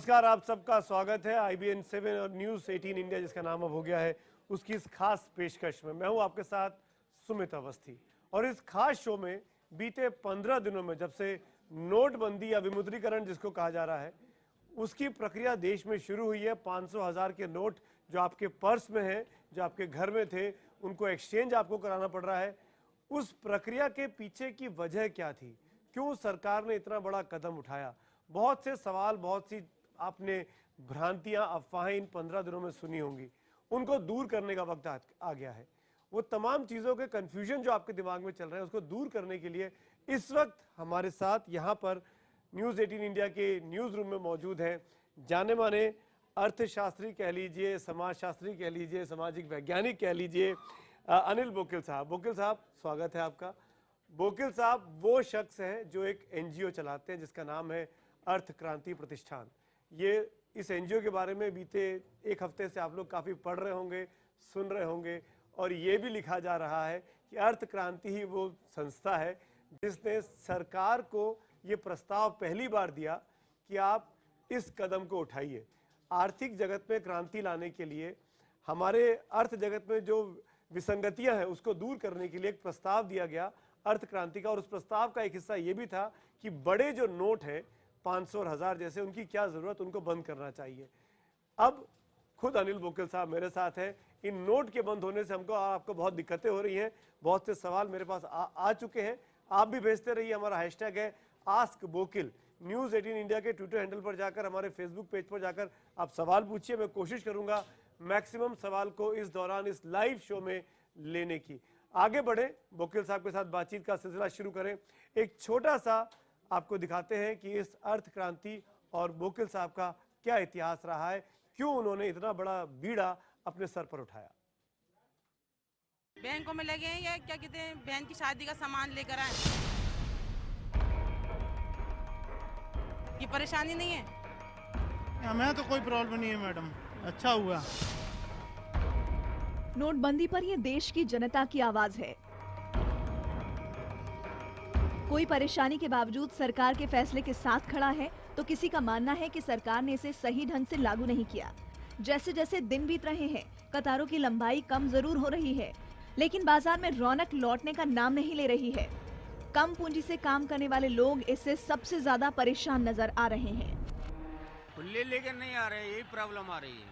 नमस्कार, आप सबका स्वागत है IBN 7 और न्यूज़ 18 इंडिया जिसका नाम अब हो गया है उसकी इस खास पेशकश में। मैं हूं आपके साथ सुमित अवस्थी और इस खास शो में बीते 15 दिनों में जब से नोटबंदी या विमुद्रीकरण जिसको कहा जा रहा है उसकी प्रक्रिया देश में शुरू हुई है। 500,000 के नोट जो आपके पर्स में हैं, जो आपके घर में थे, उनको एक्सचेंज आपको कराना पड़ रहा है। उस प्रक्रिया के पीछे की वजह क्या थी? क्यों सरकार ने इतना बड़ा कदम उठाया? बहुत से सवाल, बहुत सी आपने भ्रांतियां, अफवाहें इन 15 दिनों में सुनी होंगी, उनको दूर करने का वक्त आ गया है। वो तमाम चीज़ों के कन्फ्यूजन जो आपके दिमाग में चल रहे हैं उसको दूर करने के लिए इस वक्त हमारे साथ यहाँ पर न्यूज़ 18 इंडिया के न्यूज़ रूम में मौजूद हैं जाने माने अर्थशास्त्री कह लीजिए, समाजशास्त्री कह लीजिए, सामाजिक वैज्ञानिक कह लीजिए, अनिल बोकिल साहब। बोकिल साहब, स्वागत है आपका। बोकिल साहब वो शख्स हैं जो एक NGO चलाते हैं जिसका नाम है अर्थ क्रांति प्रतिष्ठान। ये इस NGO के बारे में बीते एक हफ्ते से आप लोग काफ़ी पढ़ रहे होंगे, सुन रहे होंगे और ये भी लिखा जा रहा है कि अर्थ क्रांति ही वो संस्था है जिसने सरकार को ये प्रस्ताव पहली बार दिया कि आप इस कदम को उठाइए। आर्थिक जगत में क्रांति लाने के लिए, हमारे अर्थ जगत में जो विसंगतियां हैं उसको दूर करने के लिए एक प्रस्ताव दिया गया अर्थ क्रांति का। और उस प्रस्ताव का एक हिस्सा ये भी था कि बड़े जो नोट हैं 500 और 1000 जैसे, उनकी क्या ज़रूरत, उनको बंद करना चाहिए। अब खुद अनिल बोकिल साहब मेरे साथ हैं। इन नोट के बंद होने से हमको आपको बहुत दिक्कतें हो रही हैं, बहुत से सवाल मेरे पास आ चुके हैं। आप भी भेजते रहिए। हमारा हैशटैग है आस्क बोकिल। न्यूज़ 18 इंडिया के ट्विटर हैंडल पर जाकर, हमारे फेसबुक पेज पर जाकर आप सवाल पूछिए। मैं कोशिश करूंगा मैक्सिमम सवाल को इस दौरान इस लाइव शो में लेने की। आगे बढ़े, बोकिल साहब के साथ बातचीत का सिलसिला शुरू करें। एक छोटा सा आपको दिखाते हैं कि इस अर्थ क्रांति और बोकिल साहब का क्या इतिहास रहा है, क्यों उन्होंने इतना बड़ा बीड़ा अपने सर पर उठाया। बैंकों में लगे हैं या क्या कहते हैं, बहन की शादी का सामान लेकर आए। ये परेशानी नहीं है? हमें तो कोई प्रॉब्लम नहीं है मैडम, अच्छा हुआ। नोटबंदी पर ये देश की जनता की आवाज है। कोई परेशानी के बावजूद सरकार के फैसले के साथ खड़ा है, तो किसी का मानना है कि सरकार ने इसे सही ढंग से लागू नहीं किया। जैसे जैसे दिन बीत रहे हैं, कतारों की लंबाई कम जरूर हो रही है, लेकिन बाजार में रौनक लौटने का नाम नहीं ले रही है। कम पूंजी से काम करने वाले लोग इससे सबसे ज्यादा परेशान नजर आ रहे हैं। खुले लेकर नहीं आ रहे, यही प्रॉब्लम आ रही है।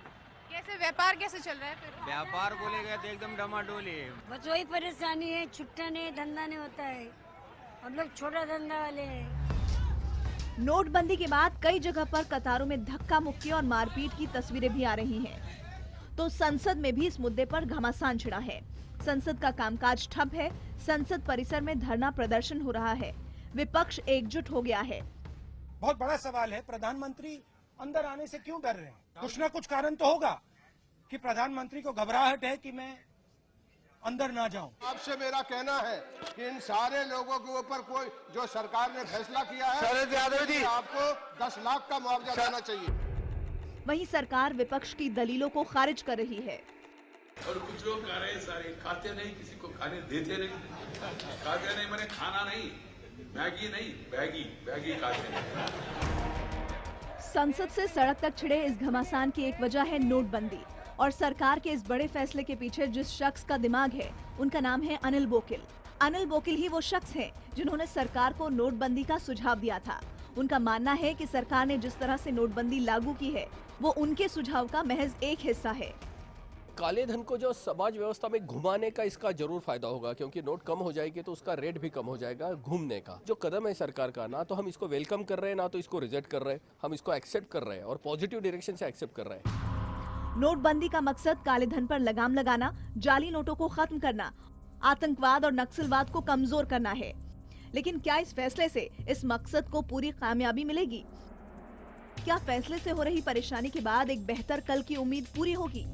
कैसे व्यापार कैसे चल रहा है फिर? व्यापार बोलेगा तो एकदम डमाडोल है। बस वही परेशानी है, छुट्टा नहीं, धंधा नहीं होता है। हम लोग छोटा धंधा वाले हैं। नोटबंदी के बाद कई जगह पर कतारों में धक्का मुक्की और मारपीट की तस्वीरें भी आ रही हैं। तो संसद में भी इस मुद्दे पर घमासान छिड़ा है। संसद का कामकाज ठप है। संसद परिसर में धरना प्रदर्शन हो रहा है। विपक्ष एकजुट हो गया है। बहुत बड़ा सवाल है, प्रधानमंत्री अंदर आने से क्यों डर रहे हैं? कुछ ना कुछ कारण तो होगा कि प्रधानमंत्री को घबराहट है कि मैं अंदर ना जाऊं। आपसे मेरा कहना है कि इन सारे लोगों के ऊपर कोई जो सरकार ने फैसला किया है, शरद यादव जी, आपको 10 लाख का मुआवजा देना चाहिए। वहीं सरकार विपक्ष की दलीलों को खारिज कर रही है। और कुछ लोग कह रहे हैं सारे खाते नहीं, किसी को खाने देते नहीं। खाते नहीं मैंने खाना नहीं, मैगी नहीं, बैगी खाते नहीं। संसद से सड़क तक छिड़े इस घमासान की एक वजह है नोटबंदी और सरकार के इस बड़े फैसले के पीछे जिस शख्स का दिमाग है उनका नाम है अनिल बोकिल। अनिल बोकिल ही वो शख्स हैं जिन्होंने सरकार को नोटबंदी का सुझाव दिया था। उनका मानना है कि सरकार ने जिस तरह से नोटबंदी लागू की है वो उनके सुझाव का महज एक हिस्सा है। काले धन को जो समाज व्यवस्था में घुमाने का इसका जरूर फायदा होगा, क्योंकि नोट कम हो जाएगी तो उसका रेट भी कम हो जाएगा घूमने का। जो कदम है सरकार का, ना तो हम इसको वेलकम कर रहे हैं, ना तो इसको रिजेक्ट कर रहे हैं। हम इसको एक्सेप्ट कर रहे हैं और पॉजिटिव डायरेक्शन से एक्सेप्ट कर रहे हैं। नोटबंदी का मकसद काले धन पर लगाम लगाना, जाली नोटों को खत्म करना, आतंकवाद और नक्सलवाद को कमजोर करना है। लेकिन क्या इस फैसले से इस मकसद को पूरी कामयाबी मिलेगी? क्या फैसले से हो रही परेशानी के बाद एक बेहतर कल की उम्मीद पूरी होगी?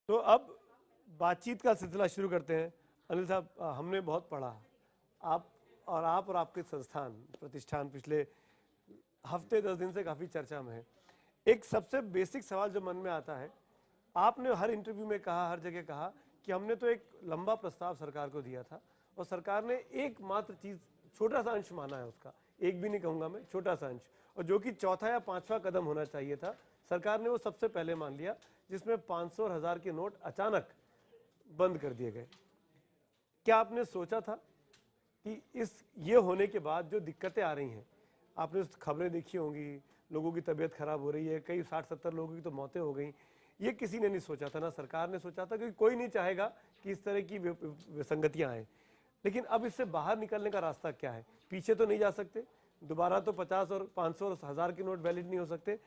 तो अब बातचीत का सिलसिला शुरू करते हैं। अनिल साहब, हमने बहुत पढ़ा, आप और आपके संस्थान प्रतिष्ठान पिछले हफ्ते 10 दिन से काफ़ी चर्चा में है। एक सबसे बेसिक सवाल जो मन में आता है, आपने हर इंटरव्यू में कहा, हर जगह कहा कि हमने तो एक लंबा प्रस्ताव सरकार को दिया था और सरकार ने एकमात्र चीज़ छोटा सा अंश माना है उसका, एक भी नहीं कहूंगा मैं, छोटा सा अंश। और जो कि चौथा या पांचवा कदम होना चाहिए था, सरकार ने वो सबसे पहले मान लिया, जिसमें 500 और 1000 के नोट अचानक बंद कर दिए गए। क्या आपने सोचा था कि ये होने के बाद जो दिक्कतें आ रही हैं, आपने खबरें देखी होंगी, लोगों की तबीयत खराब हो रही है, कई 60-70 लोगों की तो मौतें हो गई, ये किसी ने नहीं सोचा था, ना सरकार ने सोचा था, क्योंकि कोई नहीं चाहेगा कि इस तरह की विसंगतियां आए। लेकिन अब इससे बाहर निकलने का रास्ता क्या है? पीछे तो नहीं जा सकते, दोबारा तो 50 और 500 और 1000 के नोट वैलिड नहीं हो सकते।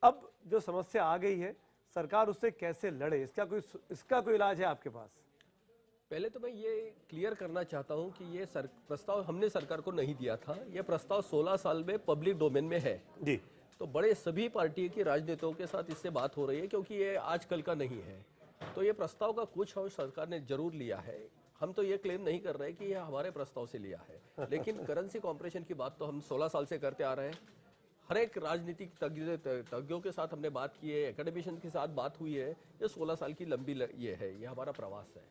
अब जो समस्या आ गई है, सरकार उससे कैसे लड़े, इसका कोई इलाज है आपके पास? पहले तो मैं ये क्लियर करना चाहता हूं कि ये प्रस्ताव हमने सरकार को नहीं दिया था। ये प्रस्ताव 16 साल में पब्लिक डोमेन में है जी। तो बड़े सभी पार्टी की राजनेताओं के साथ इससे बात हो रही है, क्योंकि ये आजकल का नहीं है। तो ये प्रस्ताव का कुछ अंश सरकार ने जरूर लिया है। हम तो ये क्लेम नहीं कर रहे कि ये हमारे प्रस्ताव से लिया है, लेकिन करेंसी कॉम्प्रेशन की बात तो हम 16 साल से करते आ रहे हैं। हर एक राजनीतिक तज्ञों के साथ हमने बात की है, एकेडमिशियन के साथ बात हुई है। ये 16 साल की लंबी ये है, ये हमारा प्रवास है।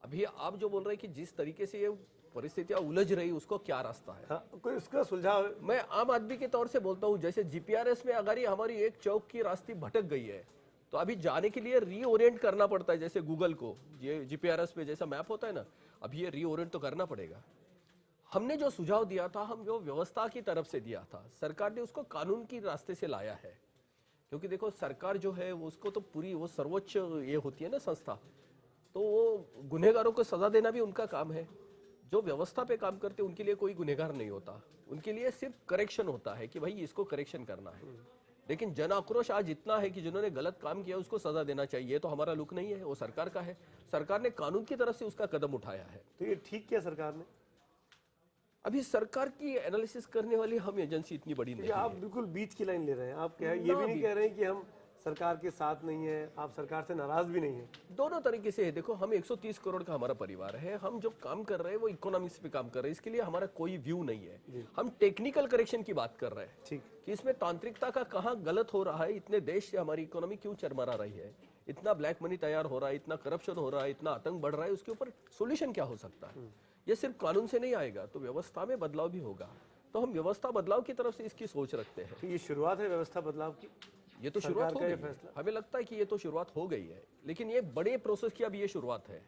अभी आप जो बोल रहे हैं कि जिस तरीके से ये परिस्थितियां उलझ रही, उसको क्या रास्ता है? हाँ, कोई इसका सुलझाव? मैं आम आदमी के तौर से बोलता हूँ, जैसे जीपीआरएस में अगर ये हमारी एक चौक की रास्ते भटक गई है, तो अभी जाने के लिए रीओरिएंट करना पड़ता है। जैसे गूगल को ये जीपीआरएस में जैसा मैप होता है ना, अभी ये रीओरिएंट तो करना पड़ेगा। हमने जो सुझाव दिया था, हम जो व्यवस्था की तरफ से दिया था, सरकार ने उसको कानून की रास्ते से लाया है। क्योंकि देखो, सरकार जो है उसको तो पूरी वो सर्वोच्च ये होती है ना संस्था, तो वो गुनहगारों को सजा देना भी उनका काम है। जो व्यवस्था पे काम करते हैं उनके लिए कोई गुनहगार नहीं होता, उनके लिए सिर्फ करेक्शन होता है कि भाई इसको करेक्शन करना है। लेकिन जन आक्रोश आज इतना है कि जिन्होंने गलत काम किया उसको सजा देना चाहिए, तो हमारा लुक नहीं है, वो सरकार का है। सरकार ने कानून की तरफ से उसका कदम उठाया है। तो ये ठीक किया सरकार ने? अभी सरकार की एनालिसिस करने वाली हम एजेंसी इतनी बड़ी नहीं है। आप बिल्कुल बीच की लाइन ले रहे हैं। आप क्या ये भी नहीं कह रहे हैं कि हम सरकार के साथ नहीं है, आप सरकार से नाराज भी नहीं है? दोनों तरीके से है। देखो, हम 130 करोड़ का हमारा परिवार है, हम जो काम कर रहे हैं वो इकोनॉमिक्स पे काम कर रहे हैं, इसके लिए हमारा कोई व्यू नहीं है। हम टेक्निकल करेक्शन की बात कर रहे हैं, ठीक, कि इसमें तांत्रिकता का कहाँ गलत हो रहा है, इतने देश से हमारी इकोनॉमी क्यों चरमरा रही है, इतना ब्लैक मनी तैयार हो रहा है, इतना करप्शन हो रहा है, इतना आतंक बढ़ रहा है, उसके ऊपर सोल्यूशन क्या हो सकता है। ये सिर्फ कानून से नहीं आएगा, तो व्यवस्था में बदलाव भी होगा। तो हम व्यवस्था बदलाव की तरफ से इसकी सोच रखते हैं। ये शुरुआत है व्यवस्था बदलाव की, ये तो शुरुआत हो गई है। हमें लगता है कि ये तो शुरुआत हो गई है, लेकिन ये बड़े प्रोसेस की अभी ये शुरुआत है।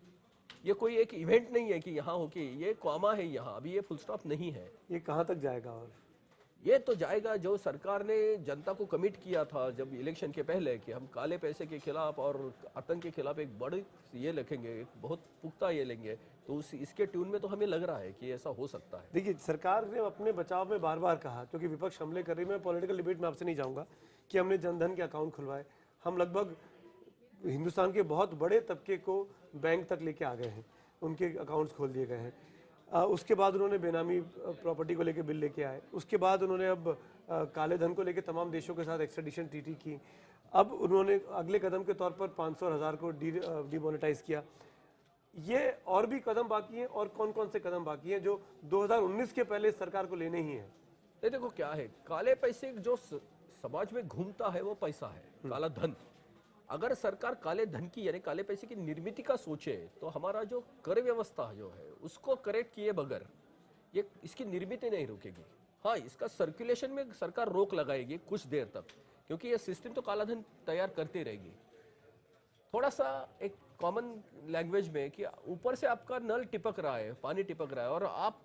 ये कोई एक इवेंट नहीं है कि यहाँ हो के ये कॉमा है यहाँ, अभी ये फुल स्टॉप नहीं है। ये कहाँ तक जाएगा? और ये तो जाएगा, जो सरकार ने जनता को कमिट किया था जब इलेक्शन के पहले कि हम काले पैसे के खिलाफ और आतंक के खिलाफ एक बड़ी ये लिखेंगे, एक बहुत पुख्ता ये लेंगे, तो इसके ट्यून में तो हमें लग रहा है कि ऐसा हो सकता है। देखिए, सरकार ने अपने बचाव में बार बार कहा, क्योंकि विपक्ष हमले कर रही है, मैं पॉलिटिकल डिबेट में आपसे नहीं जाऊंगा, कि हमने जनधन के अकाउंट खुलवाए, हम लगभग हिंदुस्तान के बहुत बड़े तबके को बैंक तक लेके आ गए हैं, उनके अकाउंट्स खोल दिए गए हैं। उसके बाद उन्होंने बेनामी प्रॉपर्टी को लेके बिल लेके आए, उसके बाद उन्होंने अब काले धन को लेके तमाम देशों के साथ एक्स्ट्रेडिशन ट्रीटी की। अब उन्होंने अगले कदम के तौर पर 500 और 1000 को डिमोनेटाइज किया। ये और भी कदम बाकी हैं, और कौन कौन से कदम बाकी हैं जो 2019 के पहले सरकार को लेने ही हैं? ये देखो क्या है, काले पैसे जो समाज में घूमता है वो पैसा है, काला धन। अगर सरकार काले धन की यानी काले पैसे की निर्मित का सोचे, तो हमारा जो कर व्यवस्था जो है उसको करेक्ट किए बगैर ये इसकी निर्मित नहीं रुकेगी। हाँ, इसका सर्कुलेशन में सरकार रोक लगाएगी कुछ देर तक, क्योंकि ये सिस्टम तो काला धन तैयार करती रहेगी। थोड़ा सा एक कॉमन लैंग्वेज में कि ऊपर से आपका नल टिपक रहा है, पानी टिपक रहा है, और आप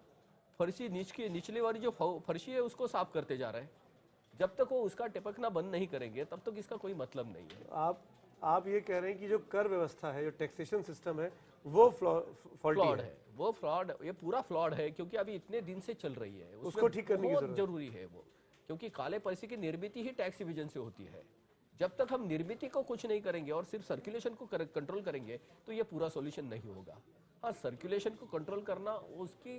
फर्शी निचली वाली जो फर्शी है उसको साफ करते जा रहे हैं। जब तक वो उसका टिपकना बंद नहीं करेंगे तब तक इसका कोई मतलब नहीं है। आप ये कह रहे हैं कि जो कर व्यवस्था है, जो टैक्सेशन सिस्टम है, वो फ्लॉड है, वो फ्लॉड, ये पूरा फ्लॉड है, क्योंकि अभी इतने दिन से चल रही है, उसको ठीक करने की जरूरत जरूरी है वो, क्योंकि काले पैसे की निर्मित ही टैक्स इविजन से होती है। जब तक हम निर्मित को कुछ नहीं करेंगे और सिर्फ सर्कुलेशन को कंट्रोल करेंगे, तो ये पूरा सॉल्यूशन नहीं होगा। हाँ, सर्कुलेशन को कंट्रोल करना, उसकी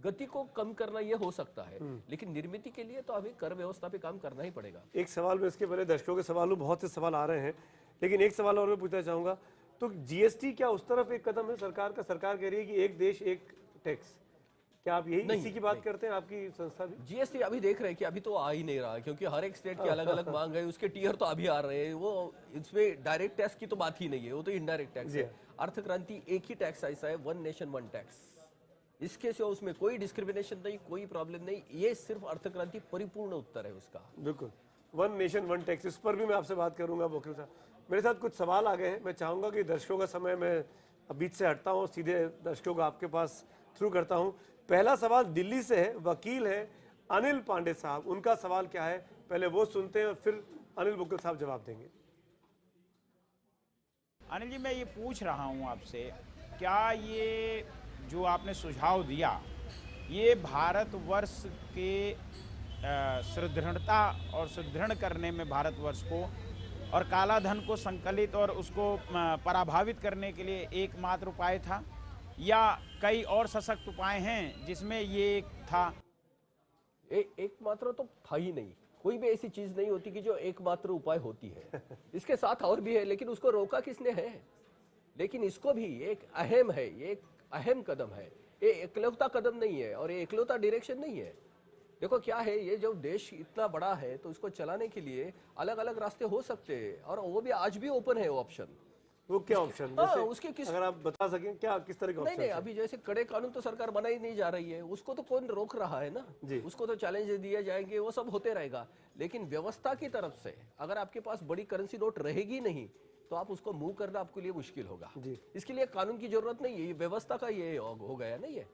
गति को कम करना, ये हो सकता है, लेकिन निर्मित के लिए तो अभी कर व्यवस्था पे काम करना ही पड़ेगा। एक सवाल में, इसके पहले दर्शकों के सवाल में बहुत से सवाल आ रहे हैं, लेकिन एक सवाल और मैं पूछना चाहूंगा, तो जीएसटी क्या उस तरफ एक कदम है सरकार का? सरकार कह रही है कि एक देश एक टैक्स, क्या आप यही इसी की बात करते हैं आपकी संस्था भी? जीएसटी अभी देख रहे हैं कि अभी तो आ ही नहीं रहा, क्योंकि हर एक स्टेट की अलग अलग मांग है, उसके टीयर तो अभी आ रहे हैं, वो इसमें डायरेक्ट टैक्स की तो बात ही नहीं है, वो तो इनडायरेक्ट टैक्स है। अर्थ क्रांति एक ही टैक्स ऐसा है, वन नेशन वन टैक्स, इसके से उसमें कोई डिस्क्रिमिनेशन नहीं, कोई प्रॉब्लम नहीं, ये सिर्फ अर्थक्रांति परिपूर्ण उत्तर है उसका। बिल्कुल, वन नेशन वन टैक्स, इस पर भी मैं आपसे बात करूंगा वकील साहब। मेरे साथ कुछ सवाल आ गए हैं, मैं चाहूंगा कि दर्शकों का समय मैं बीच से हटता हूँ, सीधे दर्शकों को आपके पास थ्रू करता हूँ। पहला सवाल दिल्ली से है, वकील है अनिल पांडे साहब, उनका सवाल क्या है पहले वो सुनते हैं और फिर अनिल बोकिल साहब जवाब देंगे। अनिल जी, मैं ये पूछ रहा हूँ आपसे, क्या ये जो आपने सुझाव दिया ये भारतवर्ष के सुदृढ़ता और सुदृढ़ करने में भारतवर्ष को और काला धन को संकलित और उसको पराभावित करने के लिए एकमात्र उपाय था, या कई और सशक्त उपाय हैं जिसमें ये था? एकमात्र तो था ही नहीं, कोई भी ऐसी चीज नहीं होती कि जो एकमात्र उपाय होती है। इसके साथ और भी है, लेकिन उसको रोका किसने है? लेकिन इसको भी एक अहम है, ये एक अहम कदम है, ये एकलौता कदम नहीं है और ये एकलौता डायरेक्शन नहीं है। देखो क्या है, ये जो देश इतना बड़ा है तो इसको चलाने के लिए अलग अलग रास्ते हो सकते हैं और वो भी आज भी ओपन है वो ऑप्शन। वो क्या ऑप्शन? उसके किस, अगर आप बता सकें क्या किस तरह का ऑप्शन? नहीं, अभी जैसे कड़े कानून तो सरकार बना ही नहीं जा रही है, उसको तो कौन रोक रहा है ना, उसको तो चैलेंज दिए जाएंगे, वो सब होते रहेगा। लेकिन व्यवस्था की तरफ से अगर आपके पास बड़ी करेंसी नोट रहेगी नहीं तो आप उसको मूव करना आपके लिए मुश्किल होगा। इसके लिए कानून की जरूरत नहीं है, ये व्यवस्था का ये हो गया नहीं है।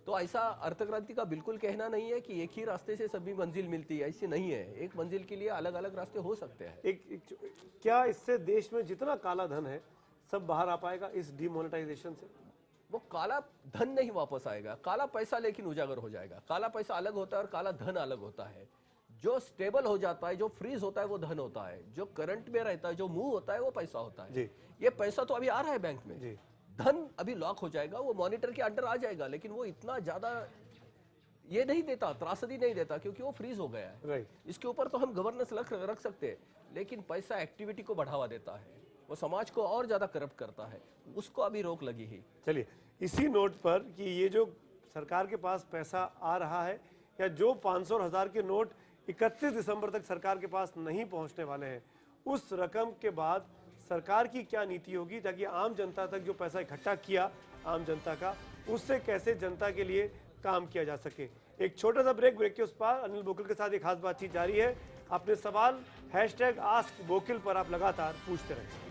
तो ऐसा अर्थक्रांति का बिल्कुल कहना नहीं है कि एक ही रास्ते से सभी मंजिल मिलती है, ऐसी नहीं है। एक मंजिल के लिए अलग अलग रास्ते हो सकते हैं। क्या इससे देश में जितना काला धन है सब बाहर आ पाएगा इस डिमोनेटाइजेशन से? वो काला धन नहीं वापस आएगा, काला पैसा लेकिन उजागर हो जाएगा। काला पैसा अलग होता है और काला धन अलग होता है। जो स्टेबल हो जाता है, जो फ्रीज होता है वो धन होता है, जो करंट में रहता है, जो मूव होता है वो पैसा होता है। ये पैसा तो अभी आ रहा है बैंक में, धन अभी लॉक हो जाएगा, वो मॉनिटर के अंडर आ जाएगा, लेकिन वो इतना ज्यादा ये नहीं देता, त्रासदी नहीं देता, क्योंकि वो फ्रीज हो गया है। इसके ऊपर तो हम गवर्नेंस रख सकते हैं, लेकिन पैसा एक्टिविटी को बढ़ावा देता है, वो समाज को और ज्यादा करप्ट करता है, उसको अभी रोक लगी ही। चलिए इसी नोट पर कि ये जो सरकार के पास पैसा आ रहा है या जो 500 और 1000 के नोट 31 दिसंबर तक सरकार के पास नहीं पहुंचने वाले हैं, उस रकम के बाद सरकार की क्या नीति होगी ताकि आम जनता तक जो पैसा इकट्ठा किया आम जनता का, उससे कैसे जनता के लिए काम किया जा सके। एक छोटा सा ब्रेक के उस पार अनिल बोकिल के साथ एक खास बातचीत जारी है। अपने सवाल #AskBokil पर आप लगातार पूछते रहें।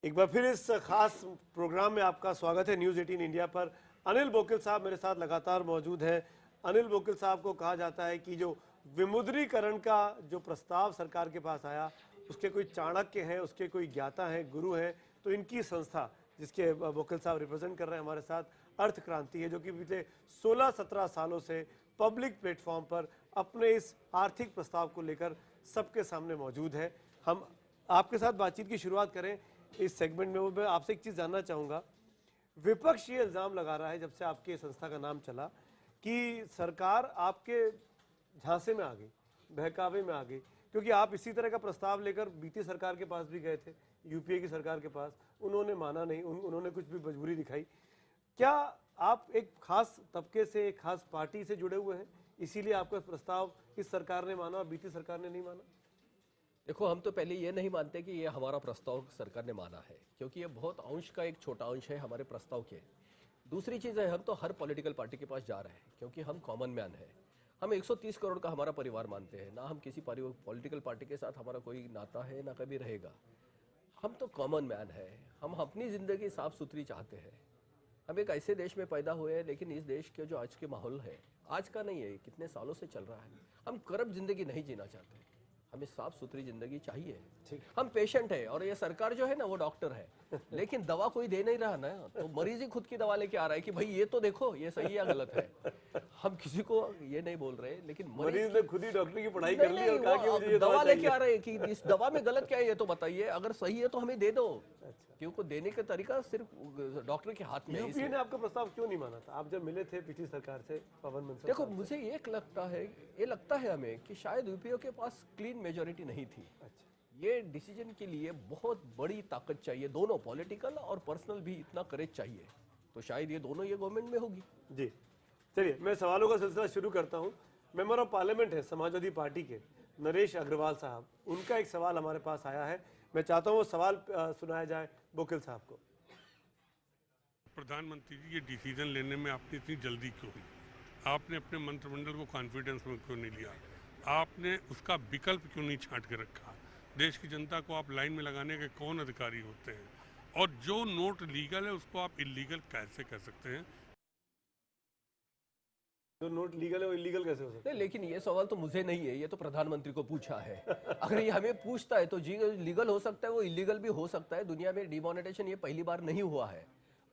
एक बार फिर इस खास प्रोग्राम में आपका स्वागत है न्यूज़ 18 इंडिया पर। अनिल बोकिल साहब मेरे साथ लगातार मौजूद हैं। अनिल बोकिल साहब को कहा जाता है कि जो विमुद्रीकरण का जो प्रस्ताव सरकार के पास आया उसके कोई चाणक्य हैं, उसके कोई ज्ञाता हैं, गुरु हैं, तो इनकी संस्था जिसके बोकिल साहब रिप्रेजेंट कर रहे हैं हमारे साथ, अर्थ क्रांति है, जो कि पिछले 16-17 सालों से पब्लिक प्लेटफॉर्म पर अपने इस आर्थिक प्रस्ताव को लेकर सबके सामने मौजूद है। हम आपके साथ बातचीत की शुरुआत करें इस सेगमेंट में। वो मैं आपसे एक चीज़ जानना चाहूँगा, विपक्ष ये इल्ज़ाम लगा रहा है जब से आपके संस्था का नाम चला कि सरकार आपके झांसे में आ गई, बहकावे में आ गई, क्योंकि आप इसी तरह का प्रस्ताव लेकर बीती सरकार के पास भी गए थे, यूपीए की सरकार के पास, उन्होंने माना नहीं, उन्होंने कुछ भी मजबूरी दिखाई। क्या आप एक खास तबके से, एक खास पार्टी से जुड़े हुए हैं, इसीलिए आपका प्रस्ताव इस सरकार ने माना और बीती सरकार ने नहीं माना? देखो, हम तो पहले ये नहीं मानते कि ये हमारा प्रस्ताव सरकार ने माना है, क्योंकि ये बहुत अंश का एक छोटा अंश है हमारे प्रस्ताव के। दूसरी चीज़ है, हम तो हर पॉलिटिकल पार्टी के पास जा रहे हैं, क्योंकि हम कॉमन मैन है। हम 130 करोड़ का हमारा परिवार मानते हैं, ना हम किसी पॉलिटिकल पार्टी के साथ हमारा कोई नाता है, ना कभी रहेगा। हम तो कॉमन मैन है, हम अपनी ज़िंदगी साफ सुथरी चाहते हैं। हम एक ऐसे देश में पैदा हुए हैं, लेकिन इस देश के जो आज के माहौल है, आज का नहीं है, कितने सालों से चल रहा है। हम करप्ट ज़िंदगी नहीं जीना चाहते, हमें साफ सुथरी जिंदगी चाहिए। हम पेशेंट है और ये सरकार जो है ना वो डॉक्टर है, लेकिन दवा कोई दे नहीं रहा ना, तो मरीज ही खुद की दवा लेके आ रहा है कि भाई ये तो देखो ये सही या गलत है। हम किसी को ये नहीं बोल रहे, लेकिन मरीज ने खुद ही डॉक्टर की पढ़ाई कर ली और कहा कि मुझे ये दवा लेके आ रहे हैं कि इस दवा में गलत क्या है ये तो बताइए, अगर सही है तो हमें दे दो। क्योंकि देने का तरीका सिर्फ डॉक्टर के हाथ में है। यूपीए ने आपका प्रस्ताव क्यों नहीं माना था? आप जब मिले थे पिछली सरकार से पवन बंसल, देखो मुझे ये लगता है हमें कि शायद यूपीए के पास क्लीन मेजोरिटी नहीं थी। ये डिसीजन के लिए बहुत बड़ी ताकत चाहिए, दोनों पॉलिटिकल और पर्सनल भी इतना करेज चाहिए, तो शायद ये दोनों ये गवर्नमेंट में होगी। जी चलिए, मैं सवालों का सिलसिला शुरू करता हूँ। मेंबर ऑफ पार्लियामेंट है समाजवादी पार्टी के नरेश अग्रवाल साहब, उनका एक सवाल हमारे पास आया है, मैं चाहता हूँ वो सवाल सुनाया जाए बोकिल साहब को। प्रधानमंत्री जी, ये डिसीजन लेने में आपने इतनी जल्दी क्यों हुई? आपने अपने मंत्रिमंडल को कॉन्फिडेंस में क्यों नहीं लिया? आपने उसका विकल्प क्यों नहीं छांट के रखा? देश की जनता को आप लाइन में लगाने के कौन अधिकारी होते हैं? और जो नोट लीगल है उसको आप इलीगल कैसे कह सकते हैं? जो नोट लीगल है वो इलीगल कैसे हो सकता है? लेकिन ये सवाल तो मुझे नहीं है, ये तो प्रधानमंत्री को पूछा है। अगर ये हमें पूछता है तो जी लीगल हो सकता है, वो इलीगल भी हो सकता है। दुनिया में डिमोनेटाइजेशन ये पहली बार नहीं हुआ है,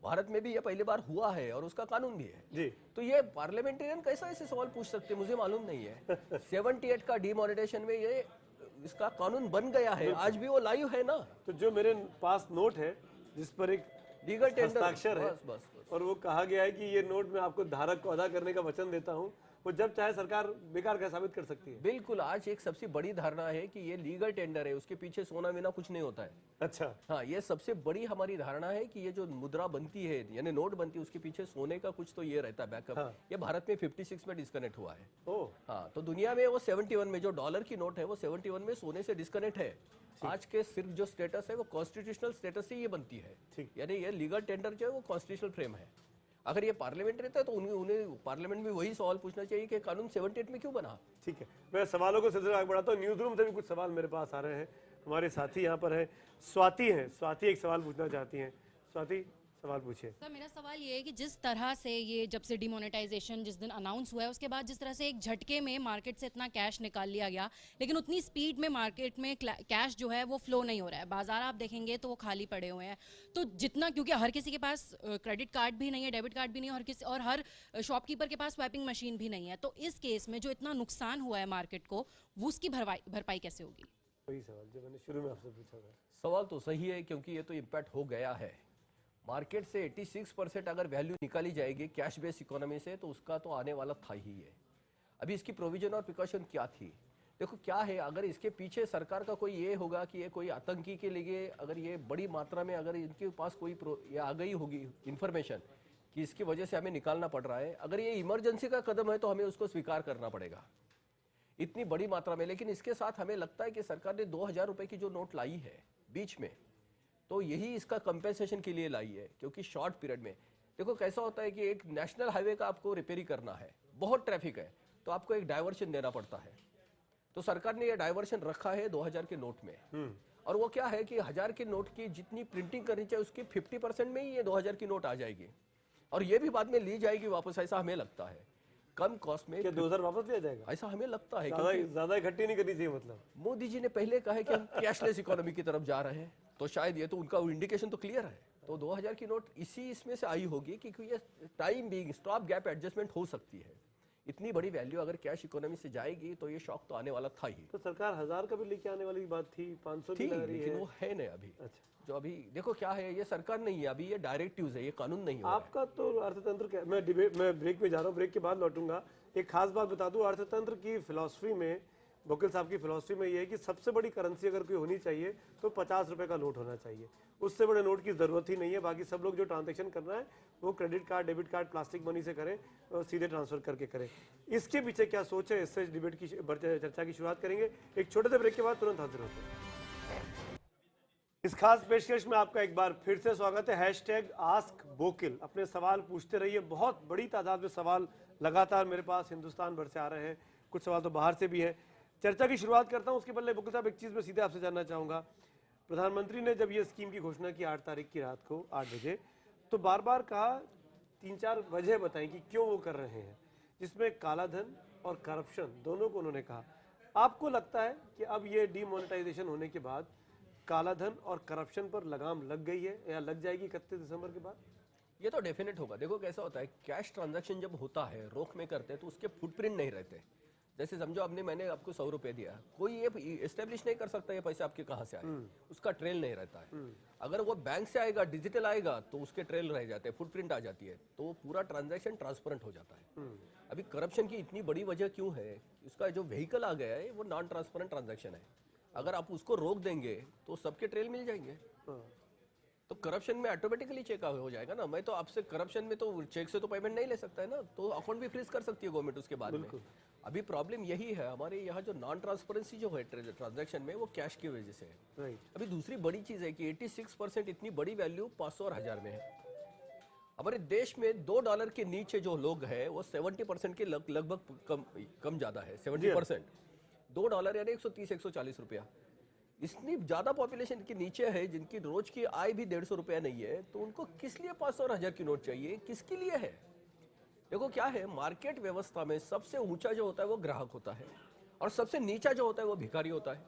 भारत में भी ये पहली बार हुआ है और उसका कानून भी है जी। तो ये पार्लियामेंटेरियन कैसा ऐसे सवाल पूछ सकते हैं, मुझे मालूम नहीं है। 78 का डिमोनेटाइजेशन में ये इसका कानून बन गया है, आज भी वो लाइव है ना। तो जो मेरे पास नोट है जिस पर एक लीगल टेंडर हस्ताक्षर है, बस और वो कहा गया है कि ये नोट मैं आपको धारक को अदा करने का वचन देता हूँ, वो जब चाहे सरकार बेकार का साबित कर सकती है। बिल्कुल, आज एक सबसे बड़ी धारणा है कि ये लीगल टेंडर है, उसके पीछे सोना वीना कुछ नहीं होता है। अच्छा, हाँ, ये सबसे बड़ी हमारी धारणा है कि ये जो मुद्रा बनती है यानी नोट बनती है उसके पीछे सोने का कुछ तो ये रहता है बैकअप। हाँ। ये भारत में 56 में डिस्कनेक्ट हुआ है। ओह, हाँ, तो दुनिया में वो 71 में जो डॉलर की नोट है वो 71 में सोने से डिस्कनेक्ट है। आज के सिर्फ जो स्टेटस है वो कॉन्स्टिट्यूशनल स्टेटस से ये बनती है, यानी ये लीगल टेंडर जो है वो कॉन्स्टिट्यूशनल फ्रेम है। अगर ये पार्लियामेंट रहता है तो उन्हें पार्लियामेंट में वही सवाल पूछना चाहिए कि कानून 78 में क्यों बना। ठीक है, मैं सवालों को सिलसिला आगे बढ़ाता हूँ। न्यूज रूम से भी कुछ सवाल मेरे पास आ रहे हैं। हमारे साथी यहाँ पर हैं, स्वाति हैं। स्वाति एक सवाल पूछना चाहती हैं। स्वाति, सवाल पूछिए। सर, मेरा सवाल ये है कि जिस तरह से ये जब से डिमोनेटाइजेशन जिस दिन अनाउंस हुआ है उसके बाद जिस तरह से एक झटके में मार्केट से इतना कैश निकाल लिया गया, लेकिन उतनी स्पीड में मार्केट में कैश जो है वो फ्लो नहीं हो रहा है। बाजार आप देखेंगे तो वो खाली पड़े हुए हैं। तो जितना, क्योंकि हर किसी के पास क्रेडिट कार्ड भी नहीं है, डेबिट कार्ड भी नहीं है, और हर शॉपकीपर के पास स्वैपिंग मशीन भी नहीं है, तो इस केस में जो इतना नुकसान हुआ है मार्केट को, वो उसकी भरपाई कैसे होगी? वही सवाल जो मैंने शुरू में आपसे पूछा था। सवाल तो सही है, क्योंकि ये तो इम्पैक्ट हो गया है मार्केट से। 86% अगर वैल्यू निकाली जाएगी कैश बेस्ड इकोनॉमी से तो उसका तो आने वाला था ही है। अभी इसकी प्रोविजन और प्रिकॉशन क्या थी? देखो क्या है, अगर इसके पीछे सरकार का कोई ये होगा कि ये कोई आतंकी के लिए, अगर ये बड़ी मात्रा में अगर इनके पास कोई ये आ गई होगी इंफॉर्मेशन कि इसकी वजह से हमें निकालना पड़ रहा है, अगर ये इमरजेंसी का कदम है तो हमें उसको स्वीकार करना पड़ेगा इतनी बड़ी मात्रा में। लेकिन इसके साथ हमें लगता है कि सरकार ने 2000 रुपए की जो नोट लाई है बीच में, तो यही इसका कंपेंसेशन के लिए लाई है। क्योंकि शॉर्ट पीरियड में देखो कैसा होता है कि एक नेशनल हाईवे का आपको रिपेयरिंग करना है, बहुत ट्रैफिक है, तो आपको एक डाइवर्शन देना पड़ता है। तो सरकार ने यह डाइवर्शन रखा है 2000 के नोट में, और वो क्या है कि 1000 के नोट की जितनी प्रिंटिंग करनी चाहिए उसकी 50% में ही ये 2000 की नोट आ जाएगी, और ये भी बाद में ली जाएगी वापस, ऐसा हमें लगता है। कम कॉस्ट में 2000 वापस लिया जाएगा, ऐसा हमें लगता है। ज्यादा इकट्ठी नहीं करनी चाहिए। मतलब मोदी जी ने पहले कहा है कि हम कैशलेस इकोनॉमी की तरफ जा रहे हैं, तो शायद ये तो उनका इंडिकेशन तो क्लियर है। तो 2000 की नोट इसी इसमें से आई होगी क्योंकि ये time being stop gap adjustment हो सकती है। इतनी बड़ी वैल्यू अगर कैश इकोनॉमी से जाएगी तो ये शॉक तो आने वाला था ही। तो सरकार 1000 का भी लेके आने वाली बात थी, 500 भी लग रही है, लेकिन वो है नहीं अभी। अच्छा, जो अभी देखो क्या है, ये सरकार नहीं है अभी, ये डायरेक्टिव्स है, ये कानून नहीं है। आपका तो अर्थतंत्र क्या, मैं ब्रेक में जा रहा हूँ, ब्रेक के बाद लौटूंगा। एक खास बात बता दूं, अर्थतंत्र की फिलॉसफी में, वकील साहब की फिलॉसफी में ये है कि सबसे बड़ी करेंसी अगर कोई होनी चाहिए तो 50 रुपए का नोट होना चाहिए। उससे बड़े नोट की जरूरत ही नहीं है। बाकी सब लोग जो ट्रांजैक्शन करना है वो credit card, debit card, plastic money से करें और सीधे ट्रांसफर करके करें। इसके पीछे क्या सोच है, इससे डिबेट की चर्चा की शुरुआत करेंगे। एक छोटे से ब्रेक के बाद तुरंत हाजिर होते हैं। इस खास पेशकश में आपका एक बार फिर से स्वागत है। हैशटैग आस्क वोकिल, अपने सवाल पूछते रहिए। बहुत बड़ी तादाद में सवाल लगातार मेरे पास हिंदुस्तान भर से आ रहे हैं, कुछ सवाल तो बाहर से भी हैं। चर्चा की शुरुआत करता हूं, उसके पहले वकील साहब एक चीज़ में सीधे आपसे जानना चाहूँगा। प्रधानमंत्री ने जब ये स्कीम की घोषणा की 8 तारीख की रात को 8 बजे, तो बार बार कहा, 3-4 वजह बताई कि क्यों वो कर रहे हैं, जिसमें काला धन और करप्शन दोनों को उन्होंने कहा। आपको लगता है कि अब ये डीमोनेटाइजेशन होने के बाद काला धन और करप्शन पर लगाम लग गई है या लग जाएगी 31 दिसंबर के बाद? ये तो डेफिनेट होगा। देखो कैसा होता है, कैश ट्रांजैक्शन जब होता है रोक में करते हैं तो उसके फुटप्रिंट नहीं रहते। जैसे समझो मैंने आपको 100 रुपए दिया, कोई ये एस्टेब्लिश नहीं कर सकता ये पैसे आपके कहाँ से आए, उसका ट्रेल नहीं रहता है। अगर वो बैंक से आएगा, डिजिटल आएगा, तो उसके ट्रेल रह जाते हैं, फुटप्रिंट आ जाती है, तो वो पूरा ट्रांजैक्शन ट्रांसपेरेंट हो जाता है। अभी करप्शन की इतनी बड़ी वजह क्यों है, उसका जो व्हीकल आ गया है वो नॉन ट्रांसपेरेंट ट्रांजैक्शन है। अगर आप उसको रोक देंगे तो सबके ट्रेल मिल जाएंगे, तो करप्शन में ऑटोमेटिकली चेक हो जाएगा ना। मैं तो आपसे करप्शन में तो चेक से तो पेमेंट नहीं ले सकता है ना, तो अकाउंट भी फ्रीज कर सकती है गवर्नमेंट उसके बाद में। अभी प्रॉब्लम यही है हमारे यहाँ, जो नॉन ट्रांसपेरेंसी जो है ट्रांजैक्शन में, वो कैश की वजह से है। अभी दूसरी बड़ी चीज़ है कि 86% इतनी बड़ी वैल्यू 500 और 1000 में है। हमारे देश में $2 के नीचे जो लोग हैं वो 70% के लगभग कम ज्यादा है। 70% $2 यानी 130-140 रुपया। इतनी ज्यादा पॉपुलेशन के नीचे है जिनकी रोज की आय भी 150 रुपया नहीं है, तो उनको किस लिए 500 और 1000 की नोट चाहिए? किसके लिए है? देखो क्या है, मार्केट व्यवस्था में सबसे ऊंचा जो होता है वो ग्राहक होता है और सबसे नीचा जो होता है वो भिखारी होता है।